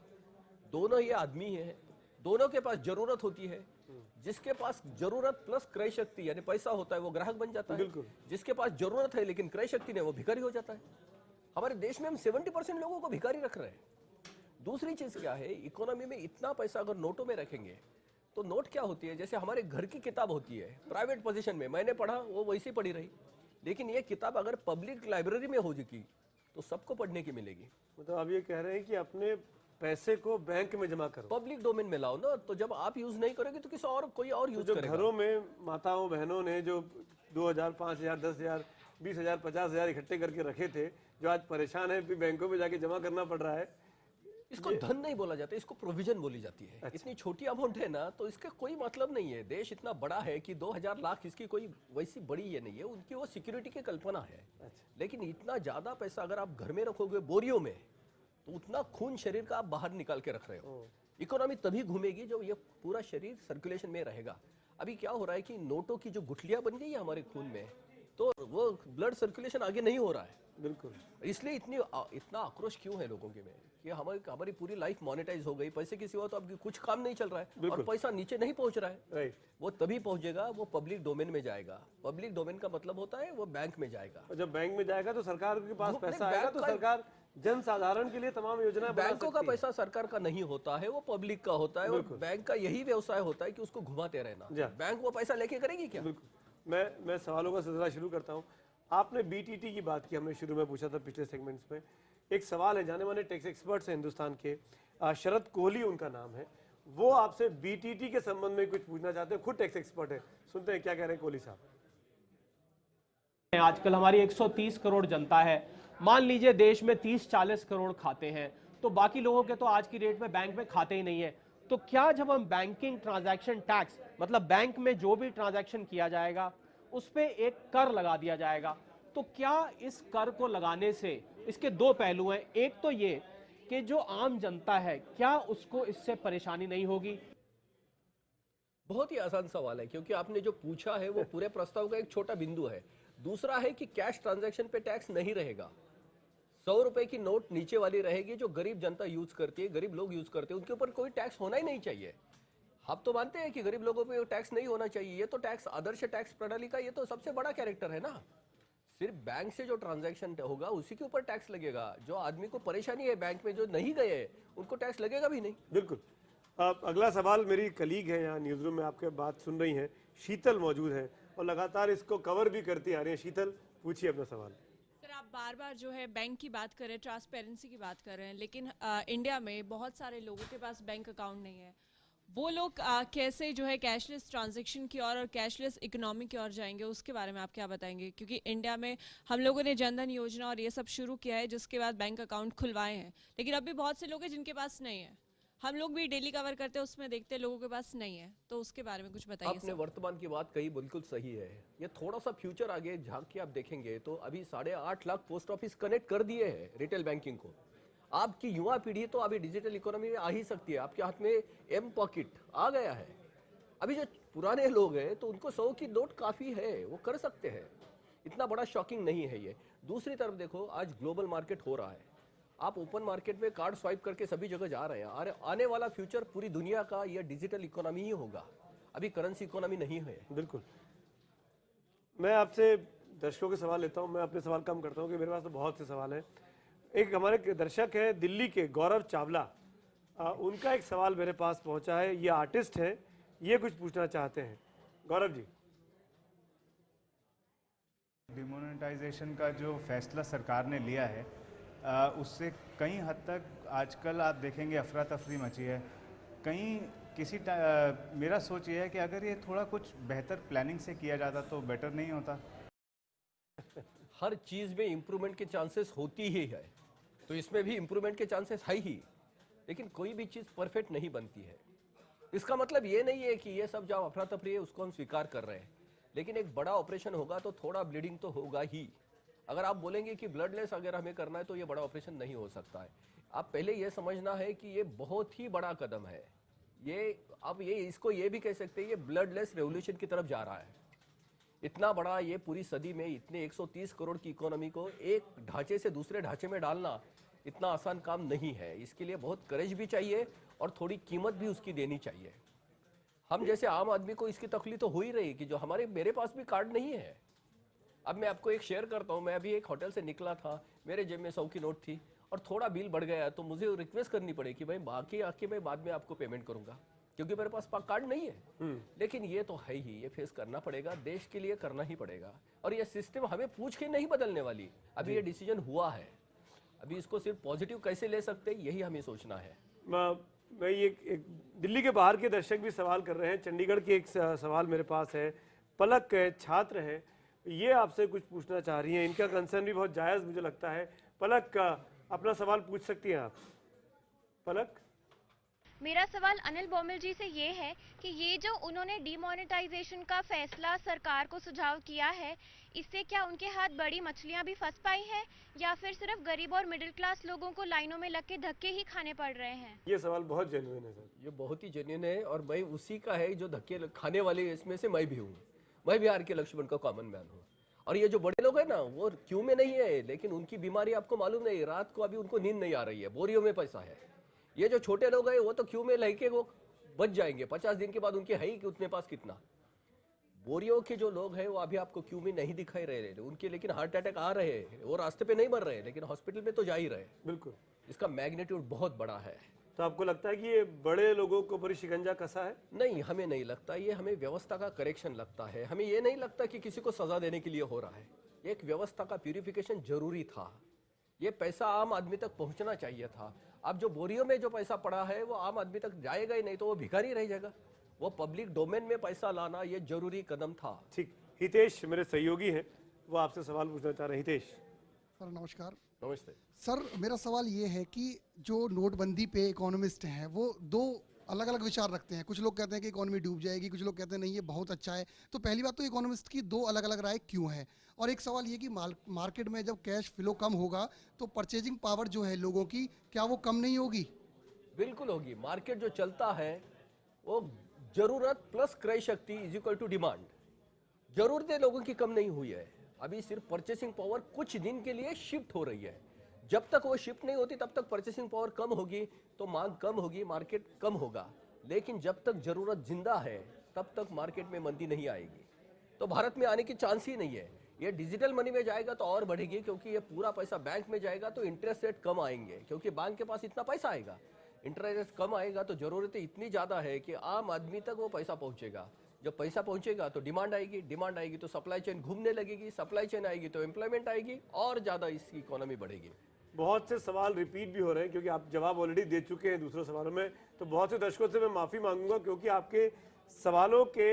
दोनों ये आदमी है, दोनों के पास जरूरत होती है। जिसके पास जरूरत प्लस क्रय शक्ति यानी पैसा होता है वो ग्राहक बन जाता है। जिसके पास जरूरत है लेकिन क्रय शक्ति नहीं, वो भिखारी हो जाता है। हमारे देश में हम 70% लोगों को भिखारी रख रहे हैं। दूसरी चीज क्या है, इकोनॉमी में इतना पैसा अगर नोटों में रखेंगे तो नोट क्या होती है, जैसे हमारे घर की किताब होती है प्राइवेट पोजीशन में, मैंने पढ़ा वो वैसे पढ़ी रही, लेकिन ये किताब अगर पब्लिक लाइब्रेरी में हो जाएगी तो सबको पढ़ने की मिलेगी। मतलब आप ये कह रहे हैं कि अपने पैसे को बैंक में जमा करो, पब्लिक डोमेन में लाओ ना, तो जब आप यूज नहीं करोगे तो किसी और कोई और यूज करेगा। घरों में माताओं बहनों ने जो 2000, 5000, 10,000, 20,000, 50,000 इकट्ठे करके रखे थे, जो आज परेशान है, बैंकों में जाके जमा करना पड़ रहा है, इसको धन नहीं बोला जाता, इसको प्रोविजन बोली जाती है। अच्छा। इतनी छोटी अमाउंट है ना, तो इसका कोई मतलब नहीं है। देश इतना बड़ा है कि 2000 लाख इसकी कोई वैसी बड़ी ये नहीं है, उनकी वो सिक्योरिटी की कल्पना है। अच्छा। लेकिन इतना ज्यादा पैसा अगर आप घर में रखोगे बोरियों में, तो उतना खून शरीर का आप बाहर निकाल के रख रहे हो। इकोनॉमी तभी घूमेगी जब ये पूरा शरीर सर्कुलेशन में रहेगा। अभी क्या हो रहा है कि नोटों की जो गुठलियां बन गई है हमारे खून में, तो वो ब्लड सर्कुलेशन आगे नहीं हो रहा है। बिल्कुल, इसलिए इतना आक्रोश क्यों है लोगों के में कि हमारी पूरी लाइफ मोनेटाइज हो गई, पैसे की सिवा तो अब कुछ काम नहीं चल रहा है और पैसा नीचे नहीं पहुंच रहा है। राइट, वो तभी पहुंचेगा, वो पब्लिक डोमेन में जाएगा। पब्लिक डोमेन का मतलब होता है वो बैंक में जाएगा, और जब बैंक में जाएगा तो सरकार के पास पैसा आएगा, तो सरकार जन साधारण के लिए तमाम योजनाएं बना सकती है। बैंकों का पैसा सरकार का नहीं होता है, वो पब्लिक का होता है। और बैंक का यही व्यवसाय होता है कि उसको घुमाते रहना। बैंक वो पैसा लेके करेगी क्या? मैं सवालों का सिलसिला शुरू करता हूँ। आपने बीटीटी की बात की, हमने शुरू में पूछा था पिछले सेगमेंट्स में। एक सवाल है, जाने माने टैक्स एक्सपर्ट्स हैं हिंदुस्तान के, शरद कोहली उनका नाम है, वो आपसे बीटीटी के संबंध में कुछ पूछना चाहते हैं। खुद टैक्स एक्सपर्ट है, सुनते हैं क्या कह रहे हैं कोहली साहब। आजकल हमारी 130 करोड़ जनता है, मान लीजिए देश में 30-40 करोड़ खाते हैं, तो बाकी लोगों के तो आज की डेट में बैंक में खाते ही नहीं है। तो क्या जब हम बैंकिंग ट्रांजैक्शन टैक्स, मतलब बैंक में जो भी ट्रांजैक्शन किया जाएगा उस पे एक कर लगा दिया जाएगा, तो क्या इस कर को लगाने से, इसके दो पहलू हैं, एक तो ये कि जो आम जनता है क्या उसको इससे परेशानी नहीं होगी? बहुत ही आसान सवाल है, क्योंकि आपने जो पूछा है वो पूरे प्रस्ताव का एक छोटा बिंदु है। दूसरा है कि कैश ट्रांजैक्शन पे टैक्स नहीं रहेगा। 100 रुपए की नोट नीचे वाली रहेगी, जो गरीब जनता यूज करती है, गरीब लोग यूज करते हैं, उनके ऊपर कोई टैक्स होना ही नहीं चाहिए। आप तो मानते हैं कि गरीब लोगों पे टैक्स नहीं होना चाहिए, ये तो टैक्स आदर्श टैक्स प्रणाली का ये तो सबसे बड़ा कैरेक्टर है ना। सिर्फ बैंक से जो ट्रांजैक्शन होगा उसी के ऊपर टैक्स लगेगा। जो आदमी को परेशानी है बैंक में, जो नहीं गए, उनको टैक्स लगेगा भी नहीं। बिल्कुल। अगला सवाल, मेरी कलीग है यहाँ न्यूज रूम में, आपके बात सुन रही हैं, शीतल मौजूद है और लगातार इसको कवर भी करती आ रही है। शीतल, पूछिए अपना सवाल। सर, आप बार बार जो है बैंक की बात कर रहे हैं, ट्रांसपेरेंसी की बात कर रहे हैं, लेकिन इंडिया में बहुत सारे लोगों के पास बैंक अकाउंट नहीं है। वो लोग कैसे जो है कैशलेस ट्रांजैक्शन की और कैशलेस इकोनॉमी की ओर जाएंगे, उसके बारे में आप क्या बताएंगे? क्योंकि इंडिया में हम लोगों ने जनधन योजना और ये सब शुरू किया है, जिसके बाद बैंक अकाउंट खुलवाए हैं, लेकिन अभी बहुत से लोग हैं जिनके पास नहीं है। हम लोग भी डेली कवर करते हैं, उसमें देखते हैं लोगों के पास नहीं है, तो उसके बारे में कुछ बताइए। आपने वर्तमान की बात कही, बिल्कुल सही है। ये थोड़ा सा फ्यूचर आगे झांक के आप देखेंगे तो अभी 8.5 लाख पोस्ट ऑफिस कनेक्ट कर दिए हैं रिटेल बैंकिंग को। आपकी युवा पीढ़ी तो अभी डिजिटल इकोनॉमी में आ ही सकती है। आपके हाथ में एम पॉकेट आ गया है। अभी जो पुराने लोग हैं तो उनको 100 की नोट काफी है, वो कर सकते हैं, इतना बड़ा शॉकिंग नहीं है ये। दूसरी तरफ देखो, आज ग्लोबल मार्केट हो रहा है, आप ओपन मार्केट में कार्ड स्वाइप करके सभी जगह जा रहे हैं। और आने वाला फ्यूचर पूरी दुनिया का ये डिजिटल इकोनॉमी ही होगा, अभी करेंसी इकोनॉमी नहीं है। बिल्कुल। मैं आपसे दर्शकों के सवाल लेता हूं, मैं अपने सवाल कम करता हूं कि मेरे पास तो बहुत से सवाल हैं। एक हमारे दर्शक है दिल्ली के, गौरव चावला, उनका एक सवाल मेरे पास पहुंचा है। ये आर्टिस्ट हैं, ये कुछ पूछना चाहते हैं। गौरव जी। डिमोनेटाइजेशन का जो फैसला सरकार ने लिया है, उससे कई हद तक आजकल आप देखेंगे अफरा तफरी मची है। मेरा सोच ये है कि अगर ये थोड़ा कुछ बेहतर प्लानिंग से किया जाता तो बेटर नहीं होता। हर चीज में इंप्रूवमेंट के चांसेस होती ही है, तो इसमें भी इंप्रूवमेंट के चांसेस है ही, लेकिन कोई भी चीज परफेक्ट नहीं बनती है। इसका मतलब ये नहीं है कि ये सब जो अफरा तफरी है उसको हम स्वीकार कर रहे हैं। लेकिन एक बड़ा ऑपरेशन होगा तो थोड़ा ब्लीडिंग तो होगा ही। अगर आप बोलेंगे कि ब्लडलेस अगर हमें करना है तो ये बड़ा ऑपरेशन नहीं हो सकता है। आप पहले ये समझना है कि ये बहुत ही बड़ा कदम है। ये अब ये इसको ये भी कह सकते हैं ये ब्लडलेस रेवोल्यूशन की तरफ जा रहा है। इतना बड़ा ये पूरी सदी में इतने 130 करोड़ की इकोनॉमी को एक ढांचे से दूसरे ढांचे में डालना इतना आसान काम नहीं है। इसके लिए बहुत करेज भी चाहिए और थोड़ी कीमत भी उसकी देनी चाहिए। हम जैसे आम आदमी को इसकी तकलीफ तो हो ही रही कि जो मेरे पास भी कार्ड नहीं है। अब मैं आपको एक शेयर करता हूँ, मैं अभी एक होटल से निकला था, मेरे जेब में 100 की नोट थी और थोड़ा बिल बढ़ गया तो मुझे रिक्वेस्ट करनी पड़ी कि भाई बाकी आके मैं बाद में आपको पेमेंट करूंगा क्योंकि मेरे पास कार्ड नहीं है। लेकिन ये तो है ही, ये फेस करना पड़ेगा, देश के लिए करना ही पड़ेगा। और ये सिस्टम हमें पूछ के नहीं बदलने वाली। अभी ये डिसीजन हुआ है, अभी इसको सिर्फ पॉजिटिव कैसे ले सकते हैं यही हमें सोचना है। मैं ये एक दिल्ली के बाहर के दर्शक भी सवाल कर रहे हैं। चंडीगढ़ की एक सवाल मेरे पास है। पलक छात्र है, ये आपसे कुछ पूछना चाह रही हैं। इनका कंसर्न भी बहुत जायज़ मुझे लगता है। पलक अपना सवाल पूछ सकती हैं आप। पलक, मेरा सवाल अनिल बोमिल जी से ये है कि ये जो उन्होंने डीमोनेटाइजेशन का फैसला सरकार को सुझाव किया है, इससे क्या उनके हाथ बड़ी मछलियां भी फंस पाई हैं या फिर सिर्फ गरीब और मिडिल क्लास लोगों को लाइनों में लग के धक्के ही खाने पड़ रहे हैं? ये सवाल बहुत जेन्युइन है सर। ये बहुत ही जेन्युइन है और मैं उसी का है जो धक्के खाने वाले इसमें से मैं भी हूँ। मैं बिहार के लक्ष्मण का कॉमन मैन हूँ। और ये जो बड़े लोग हैं ना वो क्यों में नहीं है, लेकिन उनकी बीमारी आपको मालूम नहीं, रात को अभी उनको नींद नहीं आ रही है, बोरियों में पैसा है। ये जो छोटे लोग हैं वो तो क्यों में लहके वो बच जाएंगे, 50 दिन के बाद उनके है ही कि उतने पास कितना। बोरियों के जो लोग हैं वो अभी आपको क्यों में नहीं दिखाई रहे उनके, लेकिन हार्ट अटैक आ रहे हैं, वो रास्ते पे नहीं मर रहे लेकिन हॉस्पिटल में तो जा ही रहे। बिल्कुल, इसका मैग्नीट्यूड बहुत बड़ा है। तो आपको लगता है कि ये बड़े लोगों को बड़ी शिकंजा कसा है? नहीं, हमें नहीं लगता। ये हमें व्यवस्था का करेक्शन लगता है। हमें ये नहीं लगता कि किसी को सजा देने के लिए हो रहा है। एक व्यवस्था का प्यूरिफिकेशन जरूरी था। ये पैसा आम आदमी तक पहुंचना चाहिए था। अब जो बोरियों में जो पैसा पड़ा है वो आम आदमी तक जाएगा ही नहीं, तो वो भिखारी रह जाएगा। वो पब्लिक डोमेन में पैसा लाना ये जरूरी कदम था। ठीक, हितेश मेरे सहयोगी हैं, वो आपसे सवाल पूछना चाह रहे हैं। हितेश सर नमस्कार। नमस्ते सर, मेरा सवाल ये है कि जो नोटबंदी पे इकोनॉमिस्ट हैं वो दो अलग अलग विचार रखते हैं। कुछ लोग कहते हैं कि इकोनॉमी डूब जाएगी, कुछ लोग कहते हैं नहीं ये बहुत अच्छा है। तो पहली बात तो इकोनॉमिस्ट की दो अलग अलग राय क्यों है? और एक सवाल ये कि मार्केट में जब कैश फ्लो कम होगा तो परचेजिंग पावर जो है लोगों की, क्या वो कम नहीं होगी? बिल्कुल होगी। मार्केट जो चलता है वो जरूरत प्लस क्रय शक्ति इज इक्वल टू डिमांड। जरूरतें लोगों की कम नहीं हुई है। अभी सिर्फ परचेसिंग पावर कुछ दिन के लिए शिफ्ट हो रही है। जब तक वो शिफ्ट नहीं होती तब तक परचेसिंग पावर कम होगी, तो मांग कम होगी, मार्केट कम होगा। लेकिन जब तक जरूरत जिंदा है तब तक मार्केट में मंदी नहीं आएगी। तो भारत में आने की चांस ही नहीं है। ये डिजिटल मनी में जाएगा तो और बढ़ेगी, क्योंकि ये पूरा पैसा बैंक में जाएगा तो इंटरेस्ट रेट कम आएंगे, क्योंकि बैंक के पास इतना पैसा आएगा। इंटरेस्ट रेट कम आएगा तो जरूरतें इतनी ज़्यादा है कि आम आदमी तक वो पैसा पहुंचेगा। जब पैसा पहुंचेगा तो डिमांड आएगी, डिमांड आएगी तो सप्लाई चेन घूमने लगेगी, सप्लाई चेन आएगी तो एम्प्लॉयमेंट आएगी और ज़्यादा इसकी इकोनॉमी बढ़ेगी। बहुत से सवाल रिपीट भी हो रहे हैं क्योंकि आप जवाब ऑलरेडी दे चुके हैं दूसरे सवालों में। तो बहुत से दर्शकों से मैं माफ़ी मांगूंगा क्योंकि आपके सवालों के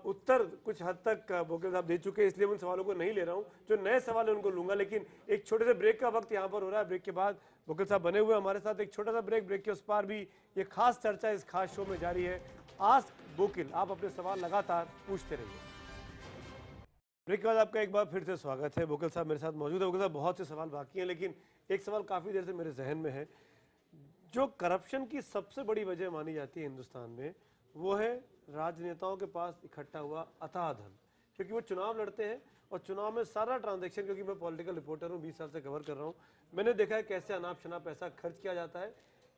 उत्तर कुछ हद तक बोकिल साहब दे चुके हैं, इसलिए उन सवालों को नहीं ले रहा हूं। जो नए सवाल है उनको लूंगा, लेकिन एक छोटे से ब्रेक का वक्त यहाँ पर हो रहा है। ब्रेक के बाद बोकिल साहब बने हुए हमारे साथ। एक छोटा सा ब्रेक के उस पार भी ये खास चर्चा इस खास शो में जारी है। आस्क बोकिल, आप अपने सवाल लगातार पूछते रहिए। ब्रेक के बाद आपका एक बार फिर से स्वागत है। बोकिल साहब मेरे साथ मौजूद है। बोकिल साहब, बहुत से सवाल बाकी हैं, लेकिन एक सवाल काफ़ी देर से मेरे जहन में है। जो करप्शन की सबसे बड़ी वजह मानी जाती है हिंदुस्तान में, वो है राजनेताओं के पास इकट्ठा हुआ अथाह धन। क्योंकि वो चुनाव लड़ते हैं और चुनाव में सारा ट्रांजैक्शन, क्योंकि मैं पॉलिटिकल रिपोर्टर हूँ, 20 साल से कवर कर रहा हूँ, मैंने देखा है कैसे अनाप शनाप पैसा खर्च किया जाता है,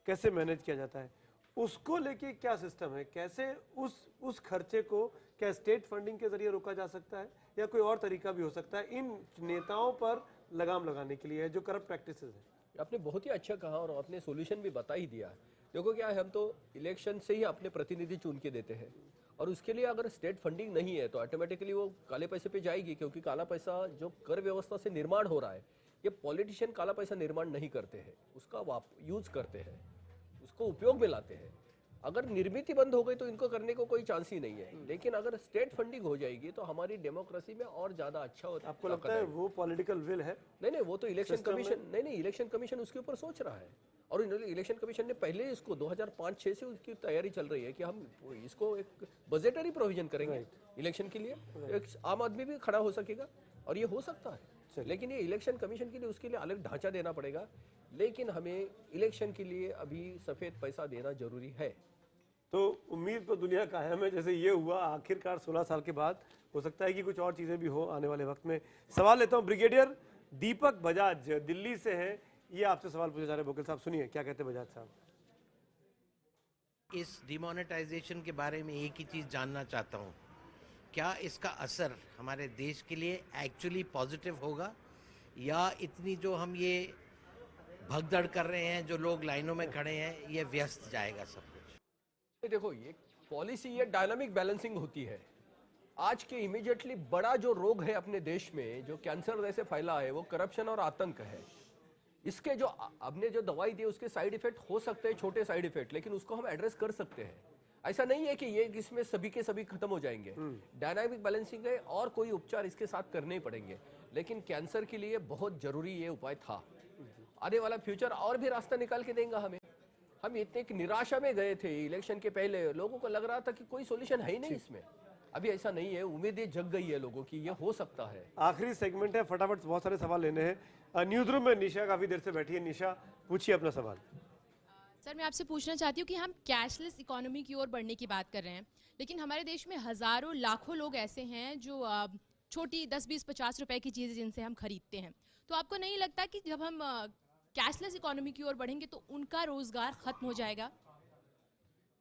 कैसे मैनेज किया जाता है। उसको लेके क्या सिस्टम है? कैसे उस खर्चे को क्या स्टेट फंडिंग के जरिए रोका जा सकता है या कोई और तरीका भी हो सकता है इन नेताओं पर लगाम लगाने के लिए, जो करप्ट प्रैक्टिसेस है? आपने बहुत ही अच्छा कहा और आपने सॉल्यूशन भी बता ही दिया। देखो क्या है, हम तो इलेक्शन से ही अपने प्रतिनिधि चुन के देते हैं और उसके लिए अगर स्टेट फंडिंग नहीं है तो ऑटोमेटिकली वो काले पैसे पे जाएगी, क्योंकि काला पैसा जो कर व्यवस्था से निर्माण हो रहा है, ये पॉलिटिशियन काला पैसा निर्माण नहीं करते हैं, उसका यूज करते हैं, उसको उपयोग में लाते हैं। अगर निर्मित ही बंद हो गई तो इनको करने को कोई चांस ही नहीं है। लेकिन अगर स्टेट फंडिंग हो जाएगी तो हमारी डेमोक्रेसी में और ज्यादा अच्छा होता है। आपको लगता है वो पॉलिटिकल विल है? नहीं, वो तो इलेक्शन कमीशन, नहीं, इलेक्शन कमीशन उसके ऊपर सोच रहा है। और इन्होंने इलेक्शन कमीशन ने पहले इसको 2005-6 से उसकी तैयारी चल रही है कि हम इसको एक बजटरी प्रोविजन करेंगे इलेक्शन के लिए, एक आम आदमी भी खड़ा हो सकेगा और ये हो सकता है। लेकिन ये इलेक्शन कमीशन के लिए उसके लिए अलग ढांचा देना पड़ेगा, लेकिन हमें इलेक्शन के लिए अभी सफेद पैसा देना जरूरी है। तो उम्मीद पर दुनिया कायम है, जैसे ये हुआ आखिरकार 16 साल के बाद, हो सकता है कि कुछ और चीजें भी हो आने वाले वक्त में। सवाल लेता हूं, ब्रिगेडियर दीपक बजाज दिल्ली से हैं, ये आपसे सवाल पूछे जा रहे हैं। बोकिल साहब सुनिए क्या कहते हैं बजाज साहब। इस डिमोनेटाइजेशन के बारे में एक ही चीज जानना चाहता हूँ, क्या इसका असर हमारे देश के लिए एक्चुअली पॉजिटिव होगा, या इतनी जो हम ये भगदड़ कर रहे हैं, जो लोग लाइनों में खड़े हैं, ये व्यस्त जाएगा सब कुछ? देखो, ये पॉलिसी, ये डायनामिक बैलेंसिंग होती है। आज के इमीडिएटली बड़ा जो रोग है अपने देश में, जो कैंसर जैसे फैला है, वो करप्शन और आतंक है। इसके जो आपने जो दवाई दी उसके साइड इफेक्ट हो सकते हैं, छोटे साइड इफेक्ट, लेकिन उसको हम एड्रेस कर सकते हैं। ऐसा नहीं है कि ये इसमें सभी के सभी खत्म हो जाएंगे। डायनामिक बैलेंसिंग है और कोई उपचार इसके साथ करने ही पड़ेंगे, लेकिन कैंसर के लिए बहुत जरूरी ये उपाय था। आने वाला फ्यूचर और भी रास्ता निकाल के देगा हमें। हम इतने निराशा में गए थे इलेक्शन के पहले, लोगों को लग रहा था कि कोई सॉल्यूशन है ही नहीं इसमें। अभी ऐसा नहीं है, उम्मीदें जग गई है लोगों की, ये हो सकता है। आखिरी सेगमेंट है, फटाफट बहुत सारे सवाल लेने हैं। न्यूज रूम में निशा काफी देर से बैठी है। निशा, पूछिए अपना सवाल। सर, मैं आपसे पूछना चाहती हूँ कि हम कैशलेस इकोनॉमी की ओर बढ़ने की बात कर रहे हैं, लेकिन हमारे देश में हजारों लाखों लोग ऐसे हैं जो छोटी 10, 20, 50 रुपए की चीज़ें जिनसे हम खरीदते हैं। तो आपको नहीं लगता कि जब हम कैशलेस इकोनॉमी की ओर बढ़ेंगे तो उनका रोजगार खत्म हो जाएगा?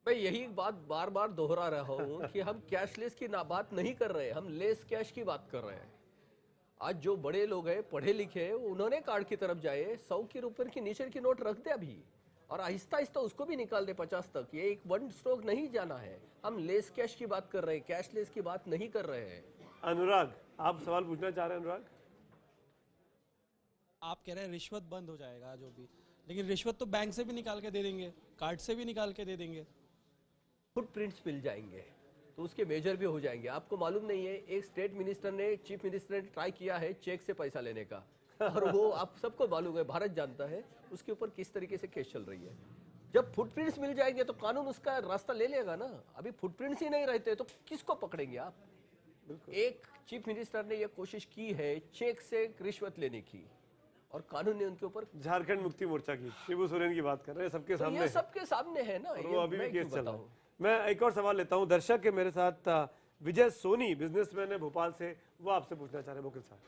मैं यही बात बार बार दोहरा रहा हूँ कि हम कैशलेस की बात नहीं कर रहे हैं, हम लेस कैश की बात कर रहे हैं। आज जो बड़े लोग हैं, पढ़े लिखे हैं, उन्होंने कार्ड की तरफ जाए, 100 के ऊपर की नीचे की नोट रख दे अभी, और आहिस्ता आहिस्ता उसको भी निकाल दे 50 तक। ये एक वन स्ट्रोक नहीं जाना है। हम लेस कैश की बात कर रहे हैं, कैशलेस की बात नहीं कर रहे हैं। अनुराग, आप सवाल पूछना चाह रहे हैं? अनुराग, आप कह रहे हैं रिश्वत बंद हो जाएगा जो भी, लेकिन रिश्वत तो बैंक से भी निकाल के दे देंगे, कार्ड से भी निकाल के दे देंगे। फुटप्रिंट्स मिल जाएंगे तो उसके मेजर भी हो जाएंगे। आपको मालूम नहीं है, एक स्टेट मिनिस्टर ने, चीफ मिनिस्टर ने ट्राई किया है चेक से पैसा लेने का, और वो आप सबको मालूम है, भारत जानता है उसके ऊपर किस तरीके से केस चल रही है। जब फुटप्रिंट्स मिल जाएंगे तो कानून उसका रास्ता ले लेगा ना। अभी फुटप्रिंट्स ही नहीं रहते तो किसको पकड़ेंगे आप? एक चीफ मिनिस्टर ने यह कोशिश की है चेक से रिश्वत लेने की, और कानून ने उनके ऊपर, झारखंड मुक्ति मोर्चा की शिबू सोरेन की बात कर रहे हैं, सबके तो सामने, सबके सामने है ना। वो अभी भी केस चल रहा है। मैं एक और सवाल लेता हूं, दर्शक के मेरे साथ विजय सोनी बिजनेसमैन है भोपाल से, वो आपसे पूछना चाह रहे हैं। मुकुल साहब,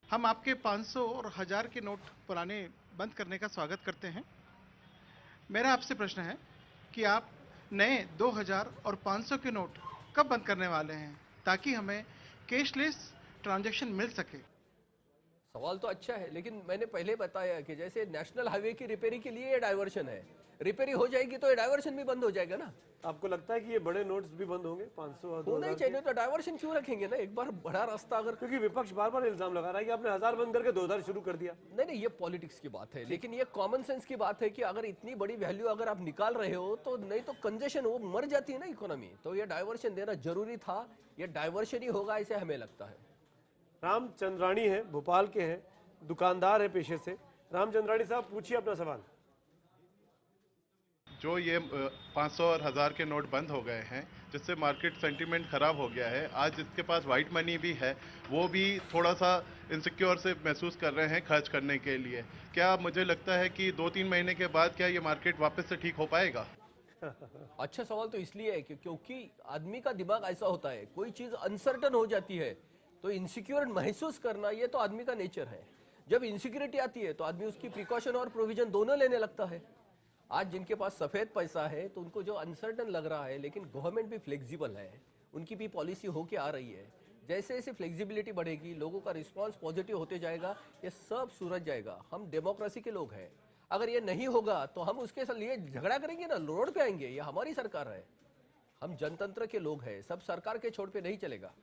हम आपके 500 और 1000 के नोट पुराने बंद करने का स्वागत करते हैं। मेरा आपसे प्रश्न है कि आप नए 2000 और 500 के नोट कब बंद करने वाले हैं, ताकि हमें कैशलेस ट्रांजैक्शन मिल सके? सवाल तो अच्छा है, लेकिन मैंने पहले बताया कि जैसे नेशनल हाईवे की रिपेयरिंग के लिए ये डाइवर्शन है, रिपेयरिंग हो जाएगी तो ये डाइवर्शन भी बंद हो जाएगा ना। आपको लगता है कि ये बड़े नोट्स भी बंद होंगे 500 और 2000? होना ही चाहिए, तो डाइवर्शन क्यों रखेंगे ना, एक बार बड़ा रास्ता अगर, क्योंकि विपक्ष बार बार इल्जाम लगा रहा है कि आपने 1000 बंद करके 2000 शुरू कर दिया। नहीं, ये पॉलिटिक्स की बात है, लेकिन ये कॉमन सेंस की बात है कि अगर इतनी बड़ी वैल्यू अगर आप निकाल रहे हो तो नहीं तो कंजेशन वो मर जाती है ना इकोनॉमी। तो ये डाइवर्शन देना जरूरी था, ये डाइवर्शन ही होगा ऐसे हमें लगता है। राम चंद्राणी है, भोपाल के हैं, दुकानदार है पेशे से। राम चंद्राणी साहब, पूछिए अपना सवाल। जो ये 500 और 1000 के नोट बंद हो गए हैं, जिससे मार्केट सेंटीमेंट खराब हो गया है, आज जिसके पास वाइट मनी भी है वो भी थोड़ा सा इनसिक्योर से महसूस कर रहे हैं खर्च करने के लिए। क्या मुझे लगता है कि 2-3 महीने के बाद क्या ये मार्केट वापस से ठीक हो पाएगा? अच्छा सवाल तो इसलिए है क्योंकि आदमी का दिमाग ऐसा होता है, कोई चीज अनसर्टन हो जाती है तो इनसिक्योर महसूस करना, ये तो आदमी का नेचर है। जब इनसिक्योरिटी आती है तो आदमी उसकी प्रिकॉशन और प्रोविजन दोनों लेने लगता है। आज जिनके पास सफेद पैसा है तो उनको जो अनसर्टन लग रहा है, लेकिन गवर्नमेंट भी फ्लेक्सिबल है, उनकी भी पॉलिसी होके आ रही है। जैसे जैसे फ्लेक्सिबिलिटी बढ़ेगी, लोगों का रिस्पांस पॉजिटिव होते जाएगा, ये सब सूरज जाएगा। हम डेमोक्रेसी के लोग हैं, अगर ये नहीं होगा तो हम उसके लिए झगड़ा करेंगे ना, रोड पे आएंगे। ये हमारी सरकार है, हम जनतंत्र के लोग हैं, सब सरकार के छोड़ पे नहीं चलेगा।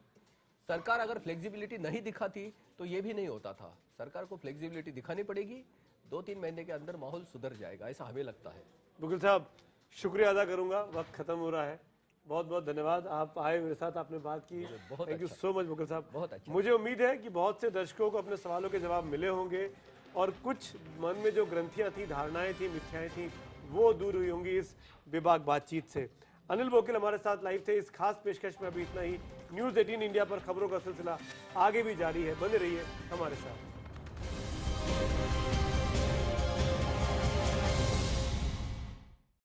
सरकार अगर फ्लेक्सिबिलिटी नहीं दिखाती तो ये भी नहीं होता था। सरकार को फ्लेक्सिबिलिटी दिखानी पड़ेगी, 2-3 महीने के अंदर माहौल सुधर जाएगा, ऐसा हमें लगता है। मुकुल साहब, शुक्रिया अदा करूंगा, वक्त खत्म हो रहा है। बहुत बहुत धन्यवाद, आप आए मेरे साथ, आपने बात की। Thank you so much Mukul साहब। बहुत अच्छा। मुझे उम्मीद है कि बहुत से दर्शकों को अपने सवालों के जवाब मिले होंगे। और कुछ मन में जो ग्रंथियां थी, धारणाएं थी, मिथ्याएं थी, वो दूर हुई होंगी इस बेबाक बातचीत से। अनिल बोकिल हमारे साथ लाइव थे। इस खास पेशकश में अभी इतना ही। न्यूज़ 18 इंडिया पर खबरों का सिलसिला आगे भी जारी है, बने रहिए हमारे साथ।